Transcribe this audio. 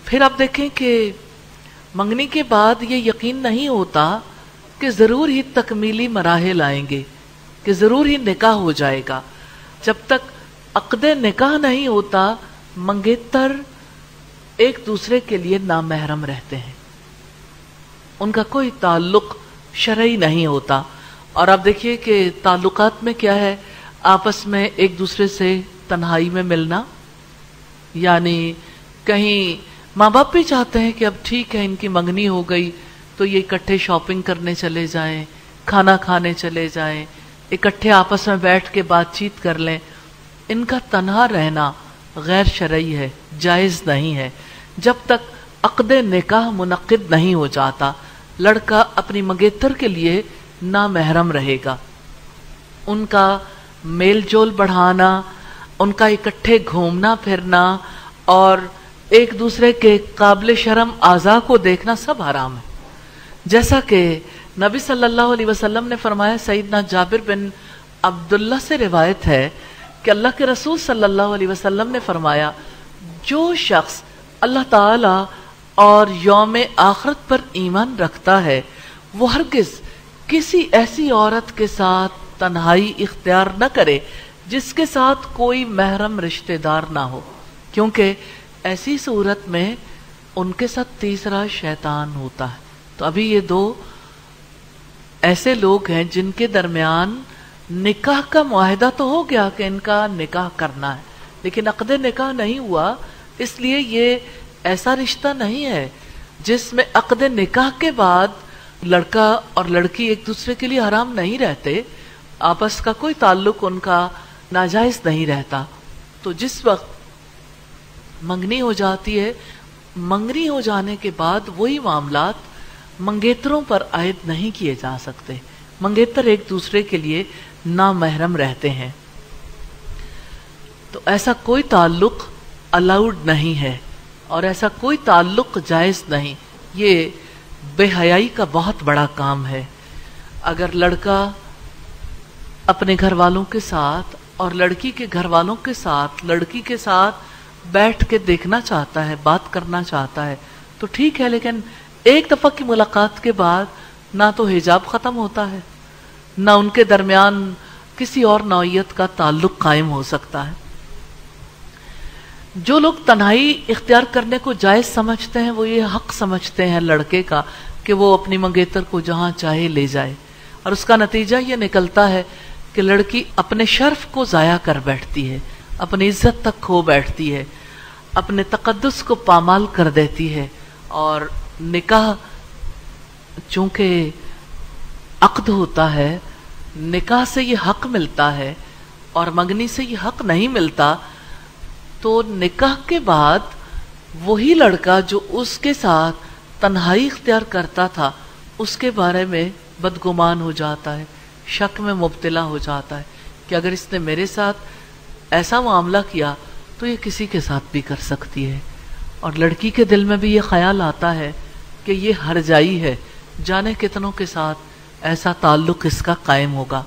پھر آپ دیکھیں کہ منگنی کے بعد یہ یقین نہیں ہوتا کہ ضرور ہی تکمیلی مراحل آئیں گے، کہ ضرور ہی نکاح ہو جائے گا. جب تک عقد نکاح نہیں ہوتا منگیتر ایک دوسرے کے لیے نامحرم رہتے ہیں، ان کا کوئی تعلق شرعی نہیں ہوتا. اور آپ دیکھیے کہ تعلقات میں کیا ہے، آپس میں ایک دوسرے سے تنہائی میں ملنا، یعنی کہیں ماں باپ بھی چاہتے ہیں کہ اب ٹھیک ہے ان کی منگنی ہو گئی تو یہ اکٹھے شاپنگ کرنے چلے جائیں، کھانا کھانے چلے جائیں، اکٹھے آپس میں بیٹھ کے بات چیت کر لیں. ان کا تنہا رہنا غیر شرعی ہے، جائز نہیں ہے. جب تک عقد نکاح منعقد نہیں ہو جاتا لڑکا اپنی منگیتر کے لیے نامحرم رہے گا. ان کا میل جول بڑھانا، ان کا اکٹھے گھومنا پھرنا اور ایک دوسرے کے قابل شرم اعضاء کو دیکھنا سب حرام ہے. جیسا کہ نبی صلی اللہ علیہ وسلم نے فرمایا، سیدنا جابر بن عبداللہ سے روایت ہے کہ اللہ کے رسول صلی اللہ علیہ وسلم نے فرمایا، جو شخص اللہ تعالی اور یوم آخرت پر ایمان رکھتا ہے وہ ہرگز کسی ایسی عورت کے ساتھ تنہائی اختیار نہ کرے جس کے ساتھ کوئی محرم رشتہ دار نہ ہو، کیونکہ ایسی صورت میں ان کے ساتھ تیسرا شیطان ہوتا ہے. تو ابھی یہ دو ایسے لوگ ہیں جن کے درمیان نکاح کا معاہدہ تو ہو گیا کہ ان کا نکاح کرنا ہے، لیکن عقد نکاح نہیں ہوا. اس لیے یہ ایسا رشتہ نہیں ہے جس میں عقد نکاح کے بعد لڑکا اور لڑکی ایک دوسرے کے لیے حرام نہیں رہتے، آپس کا کوئی تعلق ان کا ناجائز نہیں رہتا. تو جس وقت منگنی ہو جاتی ہے، منگنی ہو جانے کے بعد وہی معاملات منگیتروں پر عائد نہیں کیے جا سکتے. منگیتر ایک دوسرے کے لیے نامحرم رہتے ہیں. تو ایسا کوئی تعلق الاؤڈ نہیں ہے اور ایسا کوئی تعلق جائز نہیں. یہ بے حیائی کا بہت بڑا کام ہے. اگر لڑکا اپنے گھر والوں کے ساتھ اور لڑکی کے گھر والوں کے ساتھ لڑکی کے ساتھ بیٹھ کے دیکھنا چاہتا ہے، بات کرنا چاہتا ہے تو ٹھیک ہے، لیکن ایک دفعہ کی ملاقات کے بعد نہ تو حجاب ختم ہوتا ہے، نہ ان کے درمیان کسی اور نوعیت کا تعلق قائم ہو سکتا ہے. جو لوگ تنہائی اختیار کرنے کو جائز سمجھتے ہیں وہ یہ حق سمجھتے ہیں لڑکے کا کہ وہ اپنی منگیتر کو جہاں چاہے لے جائے، اور اس کا نتیجہ یہ نکلتا ہے کہ لڑکی اپنے شرف کو ضائع کر بیٹھتی ہے، اپنی عزت تک کھو بیٹھتی ہے، اپنے تقدس کو پامال کر دیتی ہے. اور نکاح چونکہ عقد ہوتا ہے، نکاح سے یہ حق ملتا ہے اور منگنی سے یہ حق نہیں ملتا. تو نکاح کے بعد وہی لڑکا جو اس کے ساتھ تنہائی اختیار کرتا تھا اس کے بارے میں بدگمان ہو جاتا ہے، شک میں مبتلا ہو جاتا ہے کہ اگر اس نے میرے ساتھ ایسا معاملہ کیا تو یہ کسی کے ساتھ بھی کر سکتی ہے. اور لڑکی کے دل میں بھی یہ خیال آتا ہے کہ یہ ہرجائی ہے، جانے کتنوں کے ساتھ ایسا تعلق اس کا قائم ہوگا.